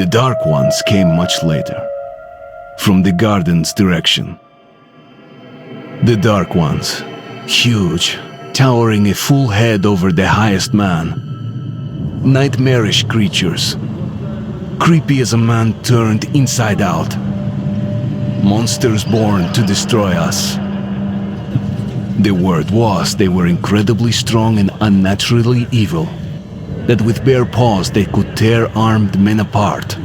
dark ones came much later, from the garden's direction. The dark ones, huge, towering a full head over the highest man. Nightmarish creatures, creepy as a man turned inside out. Monsters born to destroy us. The word was they were incredibly strong and unnaturally evil, that with bare paws they could tear armed men apart.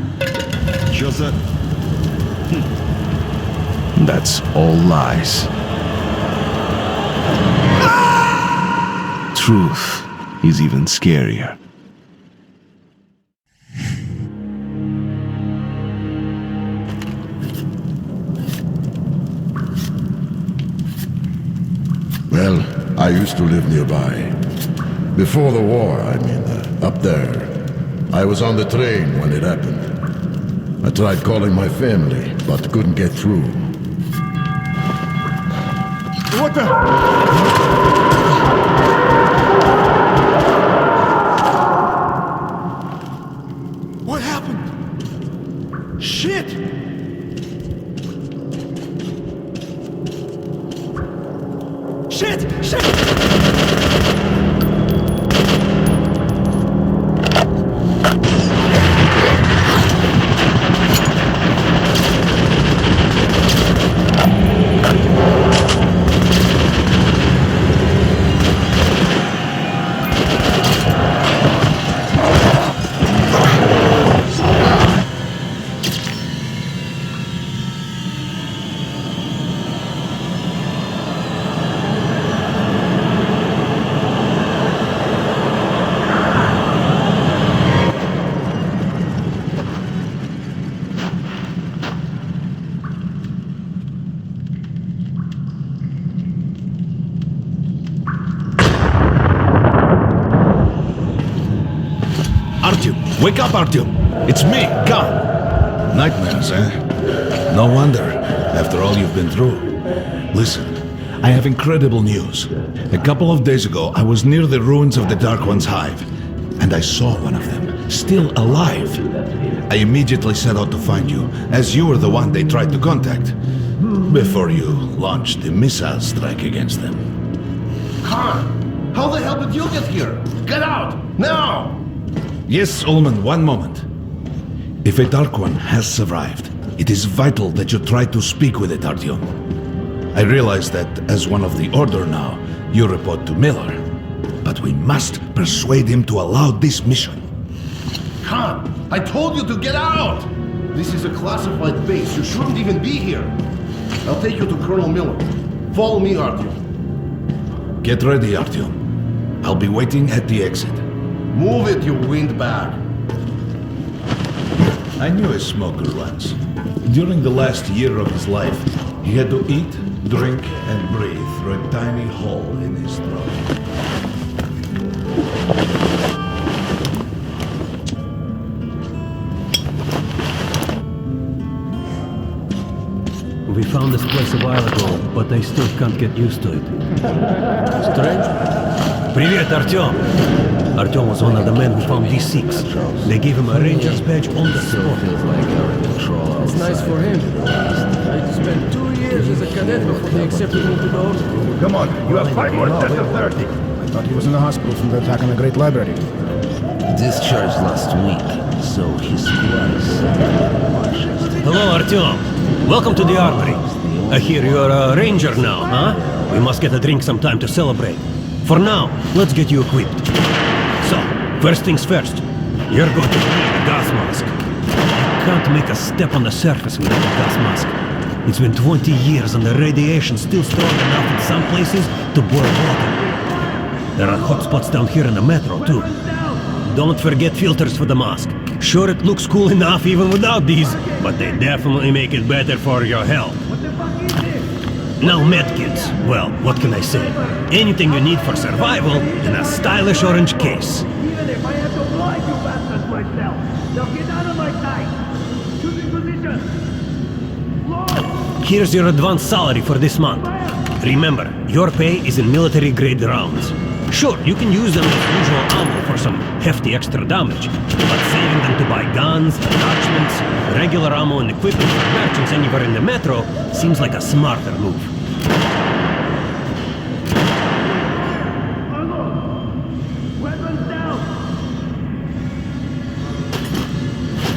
That's all lies. Truth is even scarier. Well, I used to live nearby. Before the war, up there. I was on the train when it happened. I tried calling my family, but couldn't get through. What the? What happened? Shit! Shit! Shit! Wake up, Artyom! It's me, Khan! Nightmares, eh? No wonder, after all you've been through. Listen, I have incredible news. A couple of days ago, I was near the ruins of the Dark One's hive, and I saw one of them, still alive. I immediately set out to find you, as you were the one they tried to contact, before you launched the missile strike against them. Khan, how the hell did you get here? Get out, now! Yes, Ullman, one moment. If a Dark One has survived, it is vital that you try to speak with it, Artyom. I realize that as one of the Order now, you report to Miller. But we must persuade him to allow this mission. Khan, I told you to get out! This is a classified base. You shouldn't even be here. I'll take you to Colonel Miller. Follow me, Artyom. Get ready, Artyom. I'll be waiting at the exit. Move it, you windbag. I knew a smoker once. During the last year of his life, he had to eat, drink, and breathe through a tiny hole in his throat. We found this place a while ago, but I still can't get used to it. Strange? Привет, Artyom! Artyom was one of the men who found these Sikhs. They gave him a ranger's badge on the spot. It's nice for him. I spent 2 years as a cadet before they accepted me to the order. Come on, you have 5 more tests of 30. I thought he was in the hospital from the attack on the Great Library. Discharged last week, so his squad is... Hello, Artyom. Welcome to the armory. I hear you're a ranger now, huh? We must get a drink sometime to celebrate. For now, let's get you equipped. So, first things first, you're going to need a gas mask. You can't make a step on the surface without a gas mask. It's been 20 years and the radiation's still strong enough in some places to boil water. There are hot spots down here in the metro, too. Don't forget filters for the mask. Sure, it looks cool enough even without these, but they definitely make it better for your health. Now medkits, well, what can I say? Anything you need for survival in a stylish orange case. Even if I have to blind you bastards myself, now get out of my sight! Choosing position! Lord! Here's your advance salary for this month. Remember, your pay is in military-grade rounds. Sure, you can use them as usual ammo for some hefty extra damage, but saving train them to buy guns, attachments, regular ammo and equipment for merchants anywhere in the metro seems like a smarter move. Weapons down!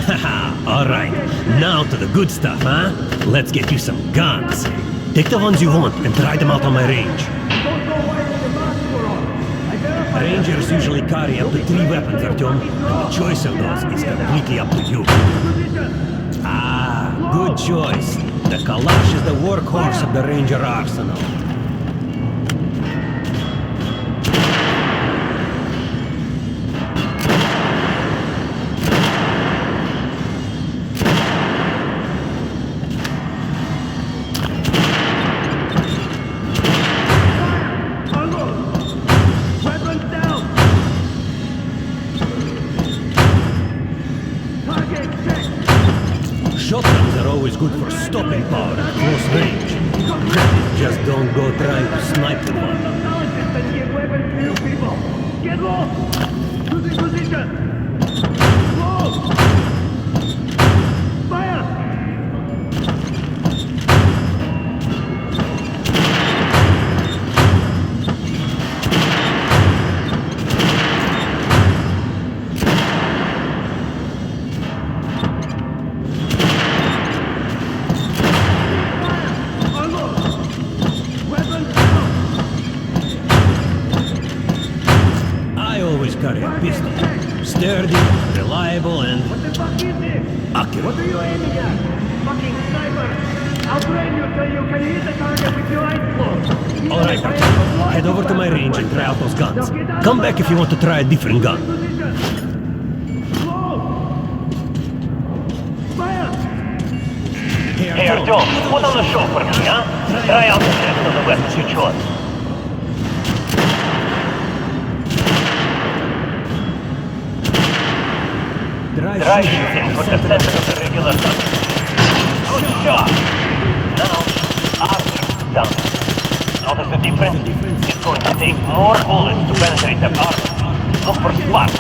Haha, alright. Now to the good stuff, huh? Let's get you some guns. Take the ones you want and try them out on my range. Don't go away with the mask we're on! I verified Rangers usually carry up to 3 weapons, Artyom, and the choice of those is completely up to you. position! Ah, good choice. The Kalash is the workhorse of the Ranger arsenal. Weapons down! Target check! Shotguns are always good for stopping power at close range. Just don't go trying to snipe with one. Acknowledge and give weapons to you people! Get low! Losing position! Low! Fire! Weapons down! I always carry a pistol. Sturdy, reliable, and What the fuck is this? accurate. What are you aiming at? Fucking sniper! I'll train you till you can hit the target with your eyes closed. Alright, Artyom. Head over to my range and try out those guns. Come back if you want to try a different gun. Position! Slow! Fire! Hey, Artyom, put on the show for me, huh? Try out the rest of the weapons you chose. Try shooting for the center of the regular target. Good job! Now, after done. Notice the difference? It's going to take more bullets to penetrate the armor. Look for sparks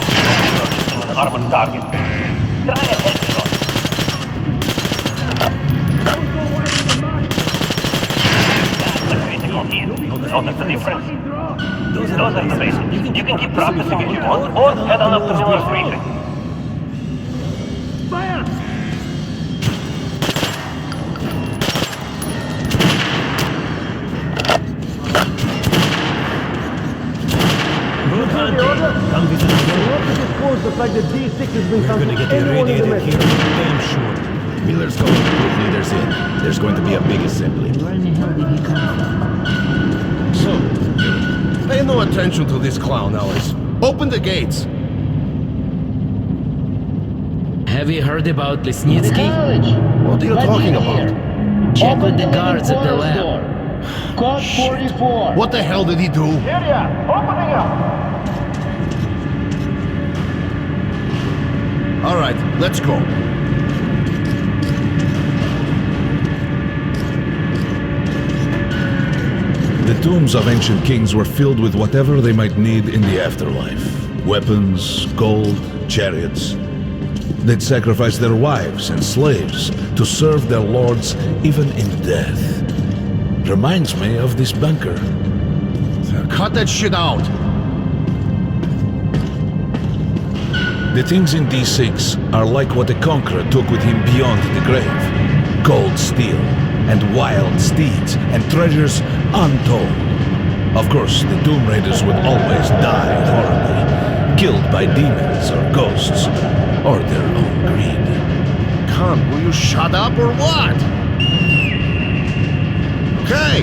in an armored target. Try a headshot. That's the critical hit. Notice the difference? Those are the basics. You can keep practicing if you want, or head on up to Miller's briefing. Fire! Good hunting. Come visit us. Disclose the fact that D6 has been We're gonna get irradiated here, damn sure. Miller's going to put leaders in. There's going to be a big assembly. Where in the hell did he come from? So, pay no attention to this clown, Alice. Open the gates. Have you heard about Lesnitsky? What are you talking about? Check with the guards at the lab. Code 44! What the hell did he do? Area! Opening up! Alright, let's go. The tombs of ancient kings were filled with whatever they might need in the afterlife. Weapons, gold, chariots. They'd sacrifice their wives and slaves to serve their lords even in death. Reminds me of this bunker. Cut that shit out. The things in D6 are like what a conqueror took with him beyond the grave. Gold steel, and wild steeds, and treasures untold. Of course, the Tomb Raiders would always die horribly, killed by demons or ghosts, or their own greed. Khan, will you shut up or what? Hey,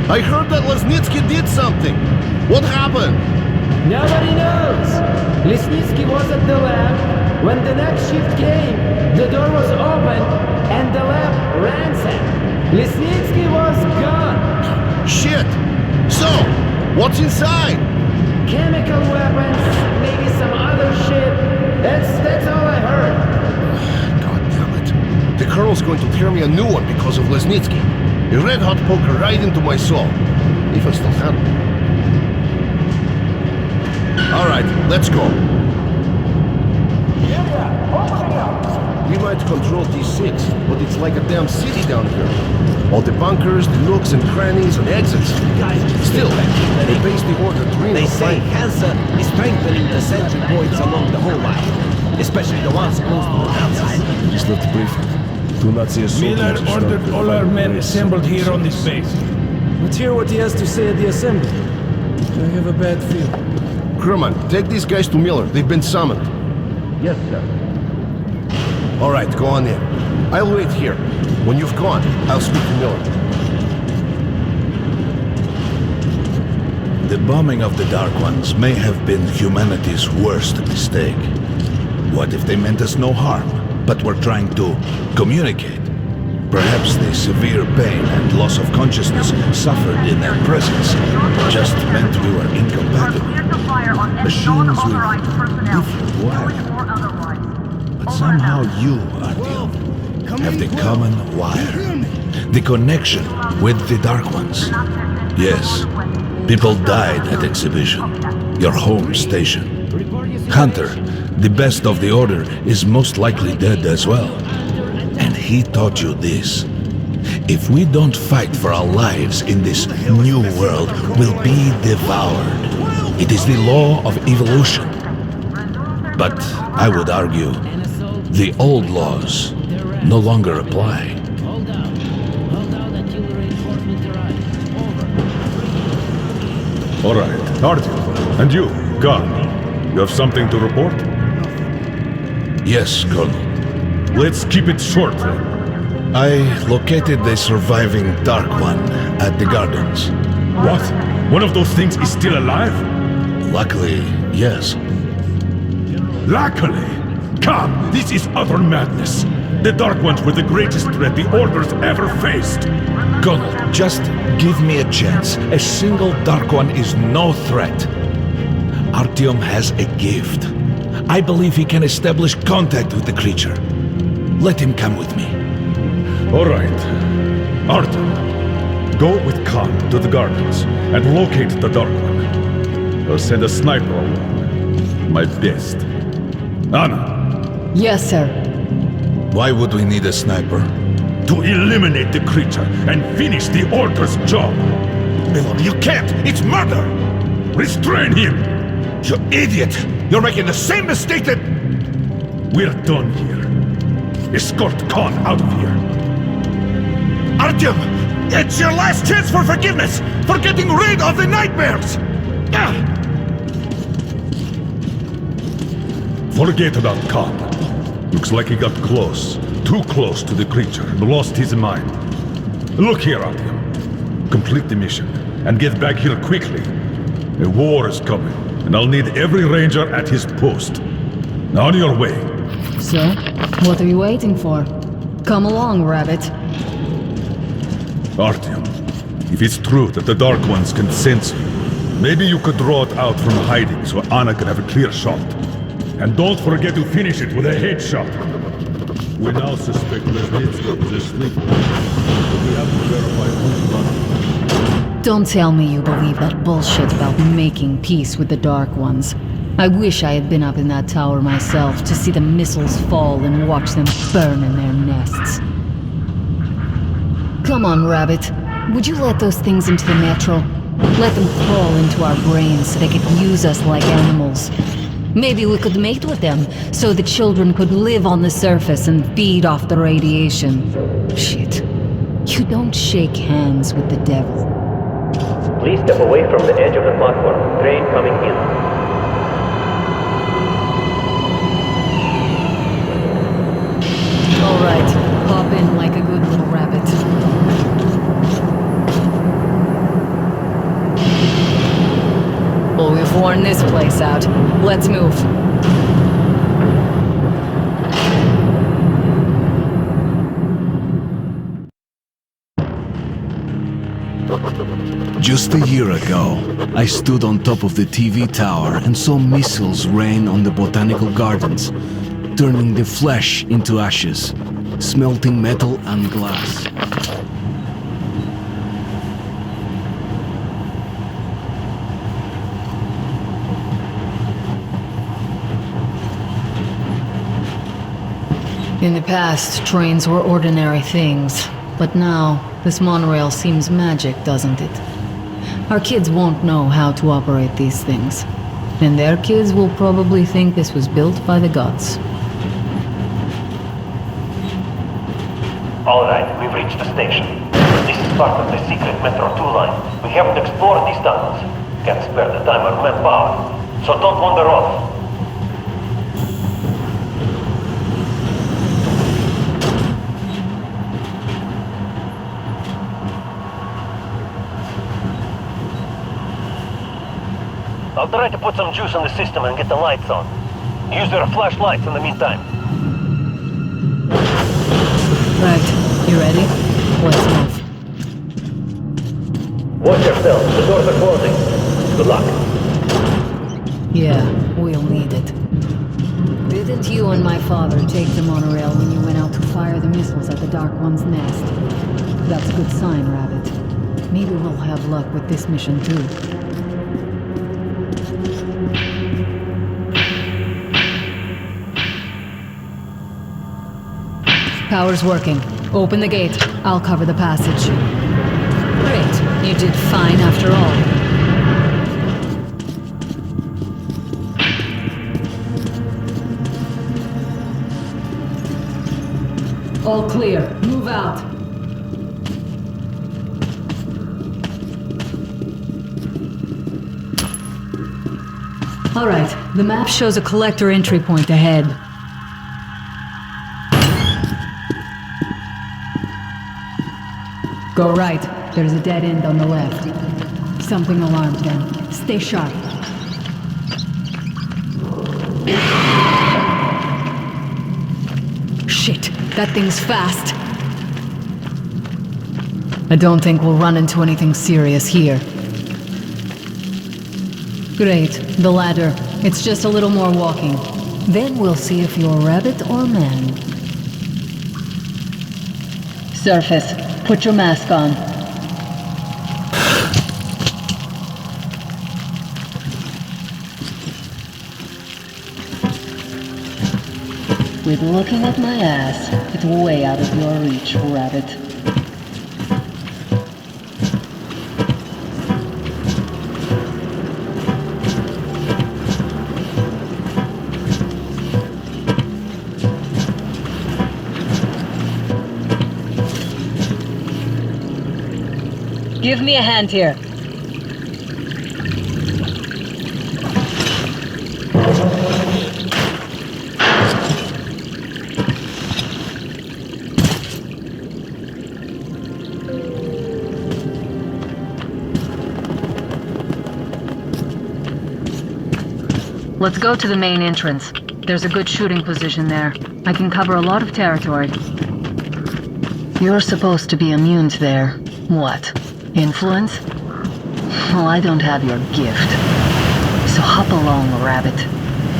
I heard that Lesnitsky did something. What happened? Nobody knows! Lesnitsky was at the lab. When the next shift came, the door was open and the lab ransacked. Lesnitsky was gone! Shit! So, what's inside? Chemical weapons, maybe some other shit. That's all I heard. God damn it. The Colonel's going to tear me a new one because of Lesnitsky. A red-hot poker right into my soul. If I still have it. Alright, let's go. We might control T6, but it's like a damn city down here. All the bunkers, the nooks and crannies and exits. Still, they base the order to They say Hansa is strengthening the sentry points along the whole line, especially the ones close to the houses. Just left the briefing. Do not see a soldier. Miller ordered all our men assembled here on this base. Let's hear what he has to say at the assembly. I have a bad feeling. Crewman, take these guys to Miller. They've been summoned. Yes, sir. All right, go on in. I'll wait here. When you've gone, I'll speak to Miller. The bombing of the Dark Ones may have been humanity's worst mistake. What if they meant us no harm, but were trying to communicate? Perhaps the severe pain and loss of consciousness suffered in their presence just meant we were incompatible. Machines with different wiring. But somehow you, Artyom, have the common wire. The connection with the Dark Ones. Yes, people died at Exhibition, your home station. Hunter, the best of the Order, is most likely dead as well. And he taught you this. If we don't fight for our lives in this new world, we'll be devoured. It is the law of evolution. But I would argue, the old laws no longer apply. Hold out until the reinforcements arrive. Over. All right, Artyom. And you, guard. You have something to report? Yes, Colonel. Let's keep it short then. I located the surviving Dark One at the gardens. What? One of those things is still alive? Luckily, yes. Luckily? Come, this is utter madness. The Dark Ones were the greatest threat the Order's ever faced. Colonel, just give me a chance. A single Dark One is no threat. Artyom has a gift. I believe he can establish contact with the creature. Let him come with me. All right. Artyom, go with Khan to the gardens and locate the Dark One. I'll send a sniper along. My best. Anna. Yes, sir. Why would we need a sniper? To eliminate the creature and finish the Order's job. Miller, you can't! It's murder! Restrain him! You idiot! You're making the same mistake that... We're done here. Escort Khan out of here. Artyom! It's your last chance for forgiveness! For getting rid of the nightmares! Forget about Khan. Looks like he got close. Too close to the creature and lost his mind. Look here, Artyom. Complete the mission and get back here quickly. A war is coming, and I'll need every ranger at his post. On your way. So, what are you waiting for? Come along, Rabbit. Artyom, if it's true that the Dark Ones can sense you, maybe you could draw it out from hiding so Anna can have a clear shot. And don't forget to finish it with a headshot. We now suspect Lesnitsky is asleep. But we have to verify who's running. Don't tell me you believe that bullshit about making peace with the Dark Ones. I wish I had been up in that tower myself to see the missiles fall and watch them burn in their nests. Come on, Rabbit. Would you let those things into the metro? Let them crawl into our brains so they could use us like animals. Maybe we could mate with them, so the children could live on the surface and feed off the radiation. Shit. You don't shake hands with the devil. Please step away from the edge of the platform. Train coming in. All right, hop in like a good little rabbit. Well, we've worn this place out. Let's move. Just a year ago, I stood on top of the TV tower and saw missiles rain on the botanical gardens, turning the flesh into ashes, smelting metal and glass. In the past, trains were ordinary things. But now, this monorail seems magic, doesn't it? Our kids won't know how to operate these things. And their kids will probably think this was built by the gods. All right, we've reached the station. This is part of the secret Metro 2 line. We haven't explored these tunnels. Can't spare the time or manpower. So don't wander off. I'll try to put some juice on the system and get the lights on. Use their flashlights in the meantime. Right, you ready? Let's move. Watch yourself, the doors are closing. Good luck. Yeah, we'll need it. Didn't you and my father take the monorail when you went out to fire the missiles at the Dark One's nest? That's a good sign, Rabbit. Maybe we'll have luck with this mission too. Power's working. Open the gate. I'll cover the passage. Great. You did fine after all. All clear. Move out. All right. The map shows a collector entry point ahead. Go right. There's a dead end on the left. Something alarmed them. Stay sharp. Shit, that thing's fast. I don't think we'll run into anything serious here. Great, the ladder. It's just a little more walking. Then we'll see if you're rabbit or man. Surface. Put your mask on. With looking at my ass, it's way out of your reach, Rabbit. Give me a hand here. Let's go to the main entrance. There's a good shooting position there. I can cover a lot of territory. You're supposed to be immune to their... what? Influence? Well, I don't have your gift. So hop along, Rabbit.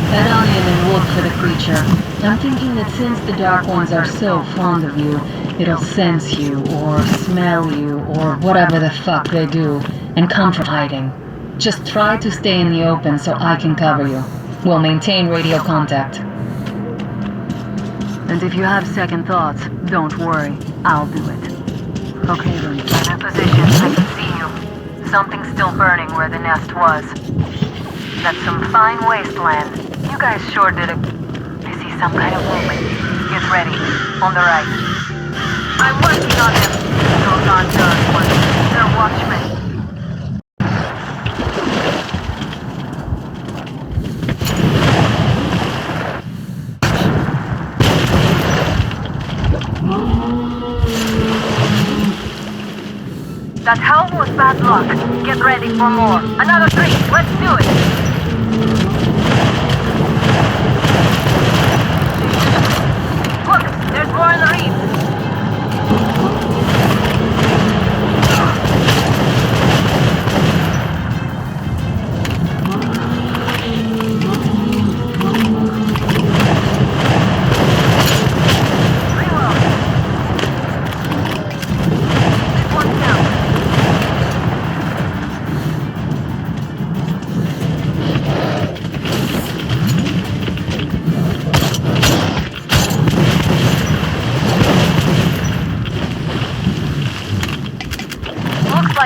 Head on in and look for the creature. I'm thinking that since the Dark Ones are so fond of you, it'll sense you, or smell you, or whatever the fuck they do, and come from hiding. Just try to stay in the open so I can cover you. We'll maintain radio contact. And if you have second thoughts, don't worry. I'll do it. Okay then. I'm in position. I can see you. Something's still burning where the nest was. That's some fine wasteland. You guys sure did it. I see some kind of movement. Get ready. On the right. I'm working on them. Those aren't Dark Ones. They're watchmen. That hell was bad luck. Get ready for more. Another 3. Let's do it. Look, there's more in the reef.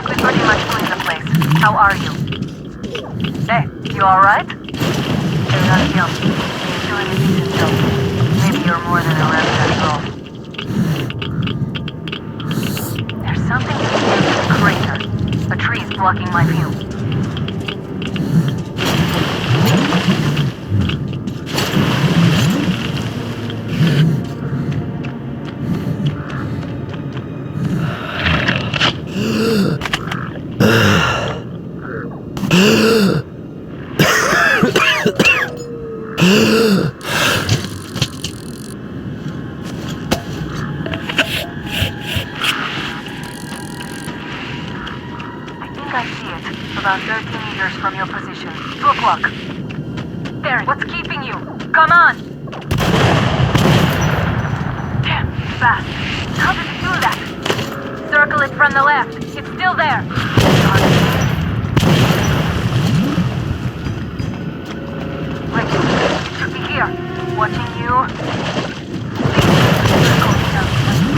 We pretty much cleaned the place. How are you? Hey, you alright? Hey, Artyom. You're doing a decent job. Maybe you're more than a rep after all. There's something in the crater. A tree is blocking my view. About 30 meters from your position. 2 o'clock. There, what's keeping you? Come on! Damn, fast. How did you do that? Circle it from the left. It's still there. Wait, it should be here. Watching you.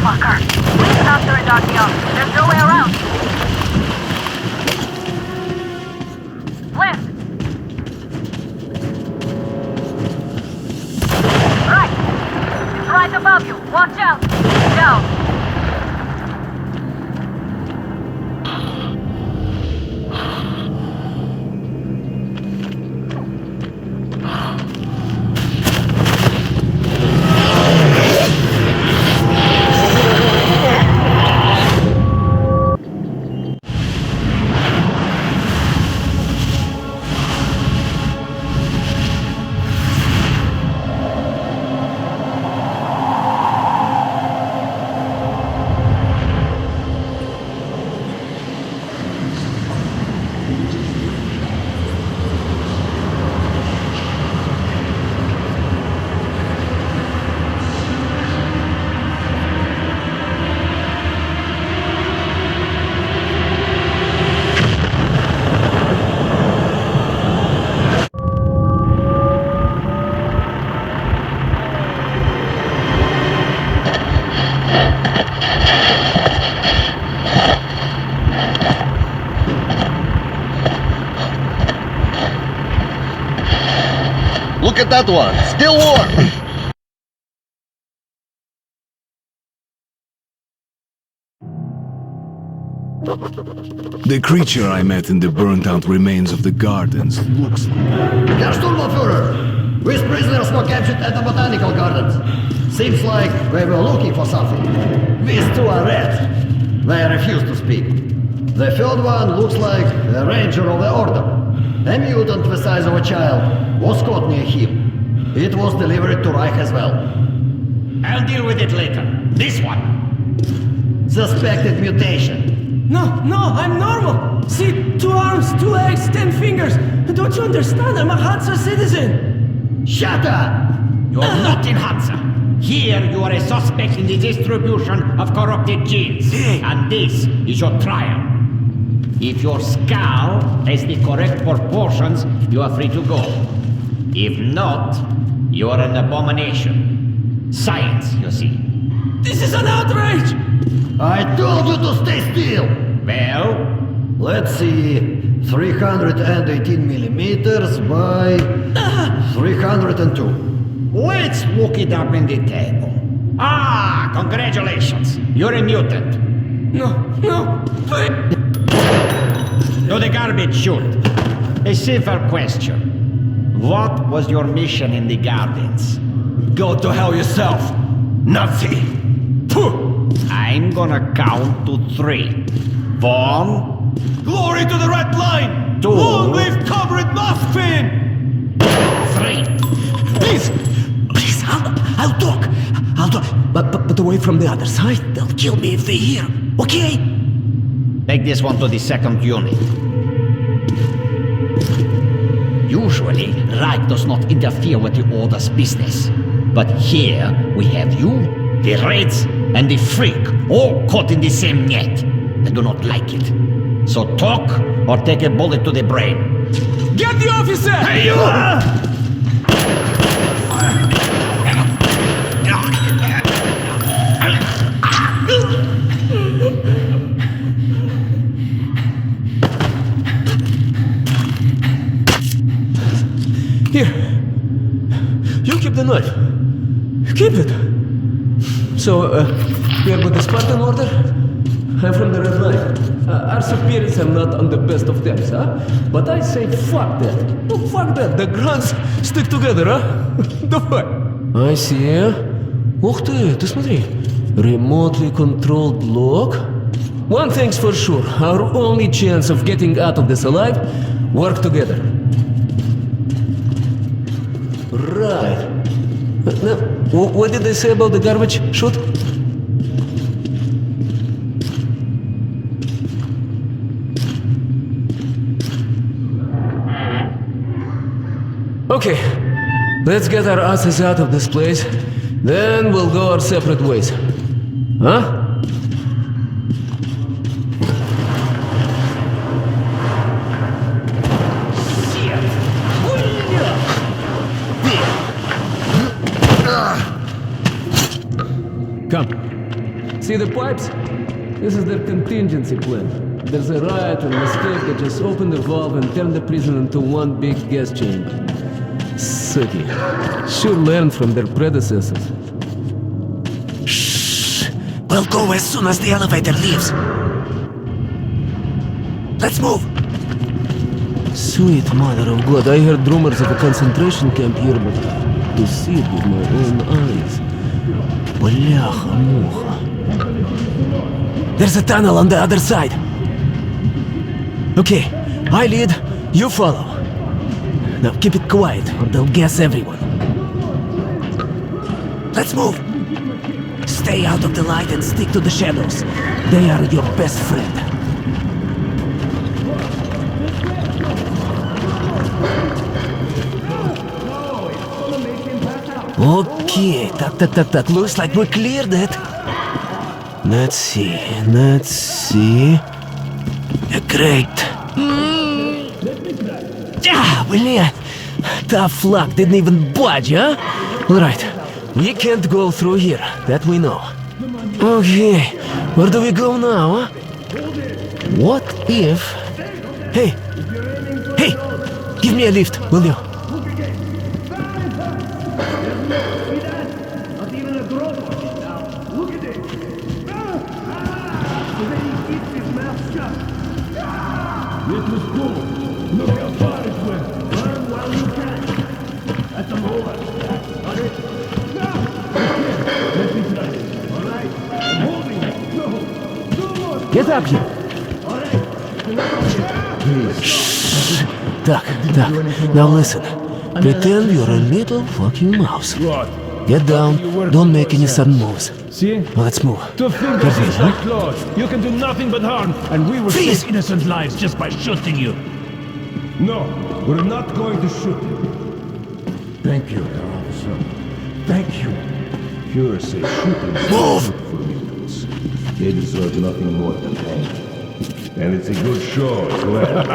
Fucker. Leave after it, Artyom. There's no way around. Left! Right! It's right above you! Watch out! Down! Look at that one, still warm! The creature I met in the burnt-out remains of the gardens looks... Herr Sturmbannführer! These prisoners were captured at the botanical gardens. Seems like they were looking for something. These two are red. They refuse to speak. The third one looks like a ranger of the order. A mutant the size of a child was caught near him. It was delivered to Reich as well. I'll deal with it later. This one. Suspected mutation. No, I'm normal. See, 2 arms, 2 legs, 10 fingers. Don't you understand? I'm a Hansa citizen. Shut up! You're not in Hansa. Here you are a suspect in the distribution of corrupted genes. And this is your trial. If your skull has the correct proportions, you are free to go. If not, you are an abomination. Science, you see. This is an outrage! I told you to stay still! Well? Let's see. 318 millimeters by 302. Let's look it up in the table. Ah, congratulations. You're a mutant. No, please. To the garbage chute. A simple question. What was your mission in the gardens? Go to hell yourself, Nazi! I'm gonna count to 3. 1. Glory to the Red Line! 2. Long live Comrade Moskvin! 3. Please, I'll talk. But away from the other side. They'll kill me if they hear. Okay? Take this one to the 2nd unit. Usually, Reich does not interfere with the Order's business. But here we have you, the Reds, and the Freak, all caught in the same net. I do not like it. So talk, or take a bullet to the brain. Get the officer! Hey, you! Here. You keep the knife. Keep it. So, we are with the Spartan order? I'm from the Red Line. Our superiors are not on the best of terms, huh? But I say fuck that. Oh, fuck that. The grunts stick together, huh? Давай. I see. Ух ты смотри. Remotely controlled lock. One thing's for sure. Our only chance of getting out of this alive, work together. Right. Now, what did they say about the garbage chute? Okay, let's get our asses out of this place. Then we'll go our separate ways. Huh? Come. See the pipes? This is their contingency plan. There's a riot and mistake that just open the valve and turn the prison into one big gas chamber. Sucky. Sure learned from their predecessors. Shh. We'll go as soon as the elevator leaves. Let's move. Sweet mother of God, I heard rumors of a concentration camp here, but to see it with my own eyes. Бляха-муха. There's a tunnel on the other side. Okay, I lead, you follow. Now keep it quiet, or they'll gas everyone. Let's move. Stay out of the light and stick to the shadows. They are your best friend. Okay, tak. Looks like we cleared it. Let's see. Great. Блин. Tough luck, didn't even budge, huh? Alright, we can't go through here, that we know. Okay, where do we go now, huh? What if... Hey, give me a lift, will you? Get up here! Shh. Так. Now listen. Pretend you're a little fucking mouse. Get down. Don't make any sudden moves. See? Now let's move. Two fingers inside claws. You can do nothing but harm, and we will Freeze! save innocent lives just by shooting you. No, we're not going to shoot you. Thank you, officer. Thank you. Führer says shooting is Move! good for mutants. They deserve nothing more than pain. And it's a good show as well.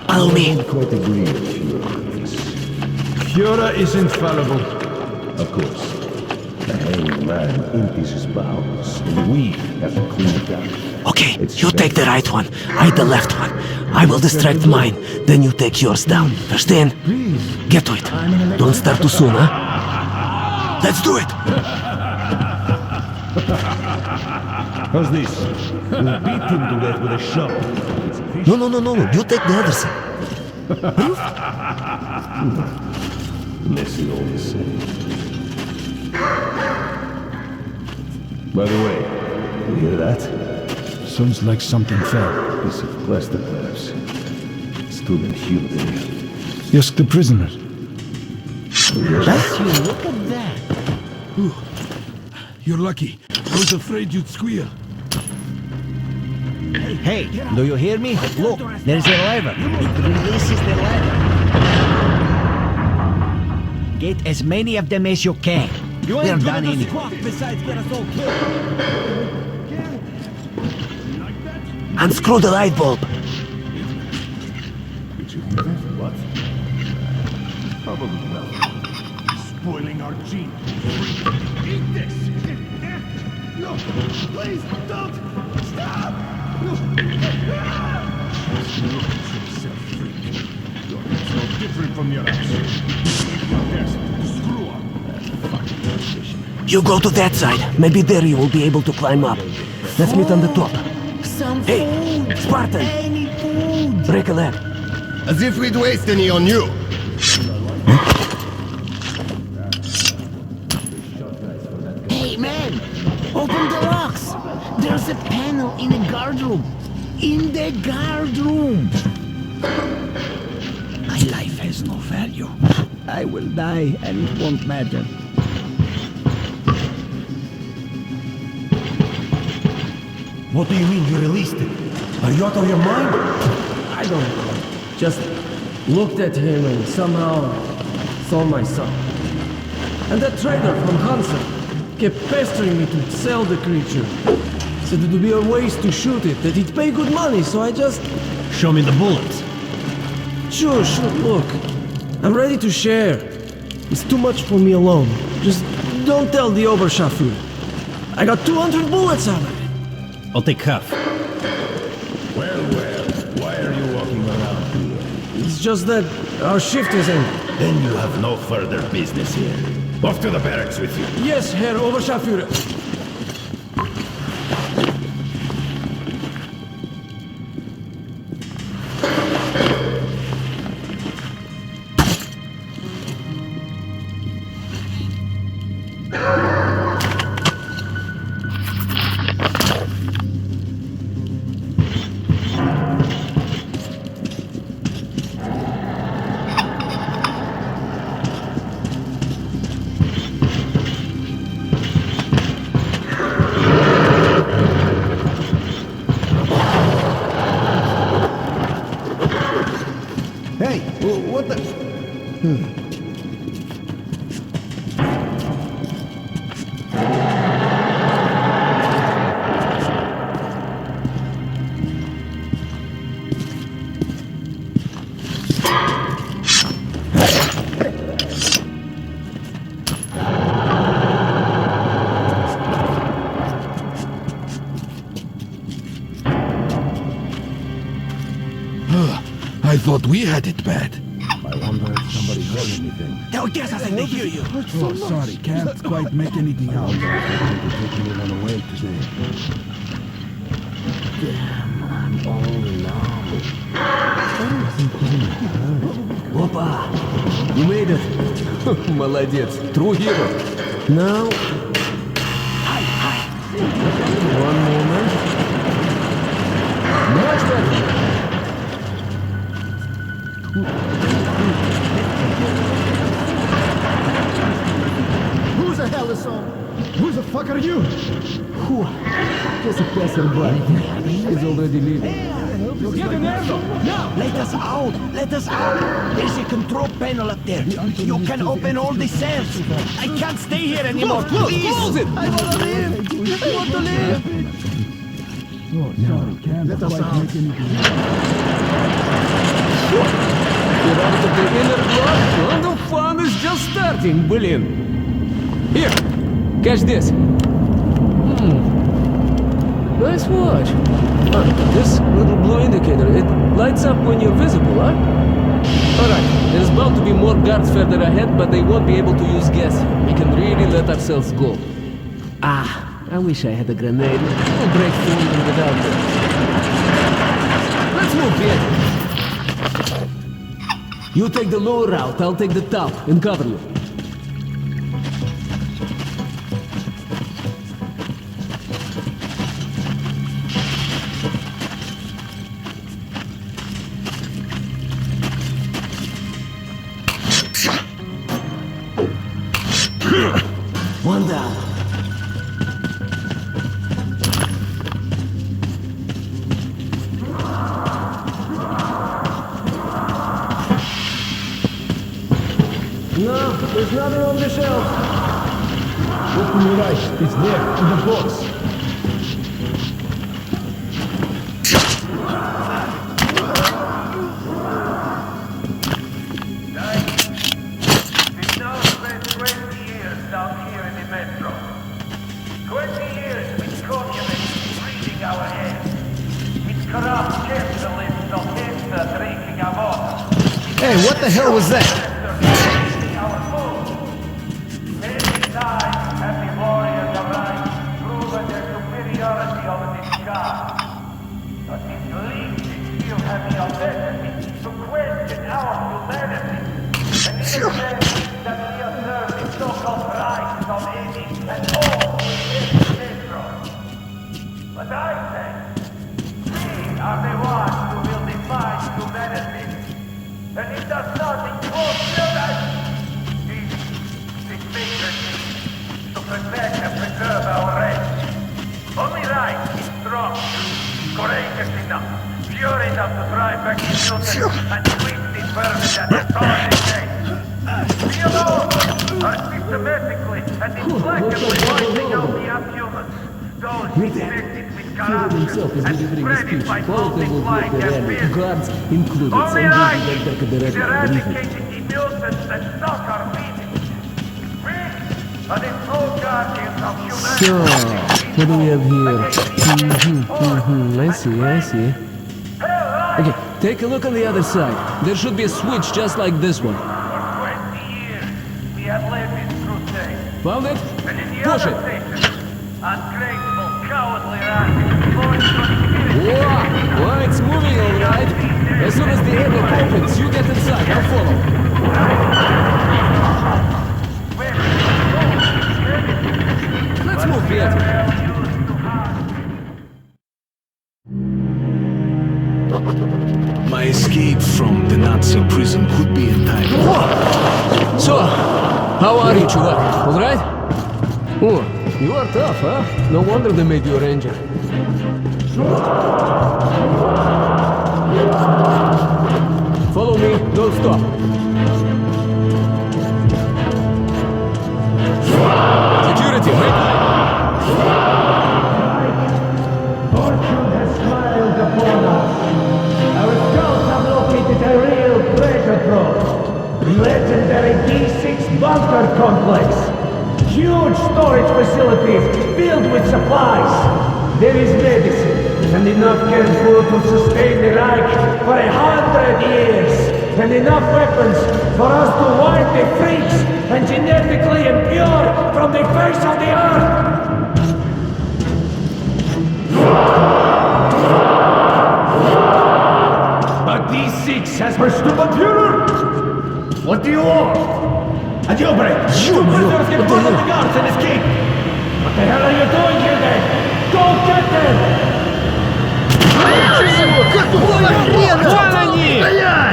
Follow me. I don't quite agree with Führer on this. Führer is infallible. Of course. The hanged man empties his bowels, and we have to clean it out. Okay, you take the right one, I the left one. I will distract mine, then you take yours down. Understand? Get to it. Don't start too soon, huh? Let's do it! How's this? We'll beat him to death with a shovel. No, you take the other side. Messy all the same. By the way, you hear that? Sounds like something fell. Piece of plaster perhaps. Stood and healed in here. Ask the prisoners. Bless you, look at that. You're lucky. I was afraid you'd squeal. Hey, do you hear me? Look, there's a lever. It releases the lever. Get as many of them as you can. We're done anyway. Besides, get us all killed. Unscrew the light bulb. What? Probably not. Spoiling our gene. Eat this! No, please don't! Stop! different from your house. Yes, screw up. You go to that side. Maybe there you will be able to climb up. Let's meet on the top. Hey, Spartan! Break a leg. As if we'd waste any on you. Hey, man! Open the locks! There's a panel in the guard room. In the guard room! My life has no value. I will die and it won't matter. What do you mean you released it? Are you out of your mind? I don't know. Just looked at him and somehow saw my son. And that trader from Hansa kept pestering me to sell the creature. Said it would be a waste to shoot it, that he'd pay good money, so I just... Show me the bullets. Sure, look. I'm ready to share. It's too much for me alone. Just don't tell the Oberscharführer. I got 200 bullets out of it. I'll take half. Well, why are you walking around here? It's just that our shift is ended. Then you have no further business here. Off to the barracks with you. Yes, Herr Oberscharführer. What the... I thought we had it bad. I wonder if somebody heard anything. Tell Gazas and they hear you. Oh, sorry, can't quite make anything out. Taking it on away today. Damn, I'm all alone. Опа! You made it. Молодец. True hero. Now... One moment. Much better. Who the hell is on? Who the fuck are you? Just a passerby. He's already leaving. Get in there! Now! Let us out! Let us out! There's a control panel up there. You can open all the cells. I can't stay here anymore. Please! Close it! I want to live! I want to live! Sorry, can't Let us quite out. make anything Get out of the inner block, and the fun is just starting, Bölüm. Here, catch this. Nice watch. This little blue indicator, it lights up when you're visible, huh? Alright, there's bound to be more guards further ahead, but they won't be able to use gas. We can really let ourselves go. I wish I had a grenade. We'll break through even without it. Let's move in. You take the lower route, I'll take the top and cover you. One down. No, there's nothing on the shelf. Look on your right, it's there, in the box. We've now spent 20 years down here in the metro. 20 years with communists breathing our heads. With corrupt capitalists, orchestra drinking our water. Hey, what the hell was that? But I say, we are the ones who will define humanity. And it does not include children. This sacred to protect and preserve our race. Only right is strong, courageous enough, pure enough to drive back the mutants and twist this burden that has torn this day. We alone are systematically and implacably wiping out the Artyomans. Those infected with corruption and spreading by multiplying their fears. Only right is eradicating the mutants that stalk our meetings. We are the true guardians of humanity. So, what do we have here? I see. Okay, take a look on the other side. There should be a switch just like this one. For 20 years, we have led this crusade. Found it? And in the Push other it. station, ungrateful, cowardly rascals forced conspiracy. Whoa, it's moving all right. As soon as the airlock opens, you get inside. I'll follow. Let's move, Piet. My escape from the Nazi prison could be entitled. So, how are you, Chuvak? All right? Oh, you are tough, huh? No wonder they made you a ranger. Follow me, don't stop. Security, make way. Fortune has smiled upon us. Our scouts have located a real treasure trove. The legendary D6 bunker complex. Huge storage facilities filled with supplies. There is medicine and enough canned food to sustain the Reich for 100 years. And enough weapons for us to wipe the freaks and genetically impure from the face of the earth. But D6 has burst the computer! What do you want? A jailbreak! You prisoners get out of the guards and escape! What the hell are you doing here then? Go get them!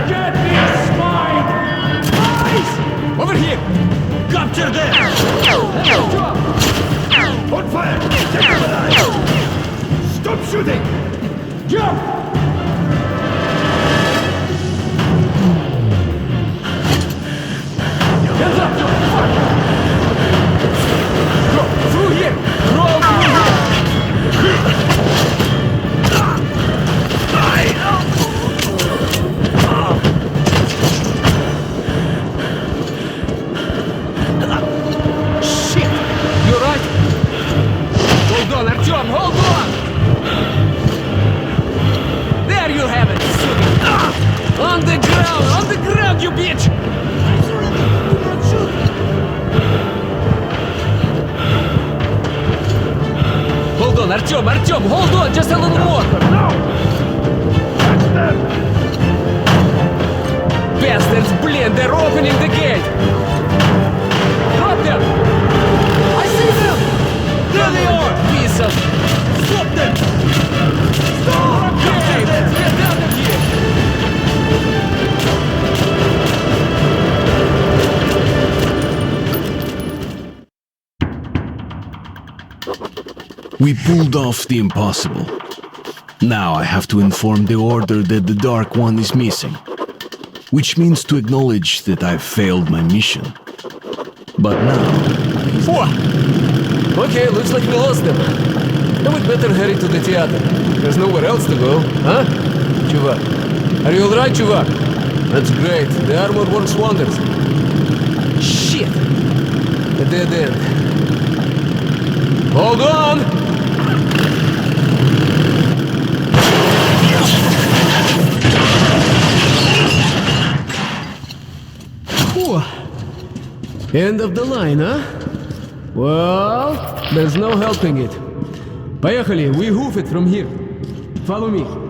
Get this spine! Guys! Over here! Capture them! On fire! Take them alive! Stop shooting! Jump! Hands up! Go! Through here! Roll through here! Shit! You alright? Hold on, Artyom, hold on! There you have it! On the ground, you bitch! Hold on, Artyom, hold on, just a little more! No! Catch them! Bastards, блин, they're opening the gate! Drop them! I see them! There they are! Piece of... Stop them! Stop! Okay, let's get out of here! We pulled off the impossible. Now I have to inform the Order that the Dark One is missing, which means to acknowledge that I've failed my mission. But now... Okay, looks like we lost them. Then we'd better hurry to the theater. There's nowhere else to go, huh? Chuvak. Are you alright, Chuvak? That's great. The armor works wonders. Shit! A dead end. Hold on! So, end of the line, huh? Well, there's no helping it. Поехали, we hoof it from here. Follow me.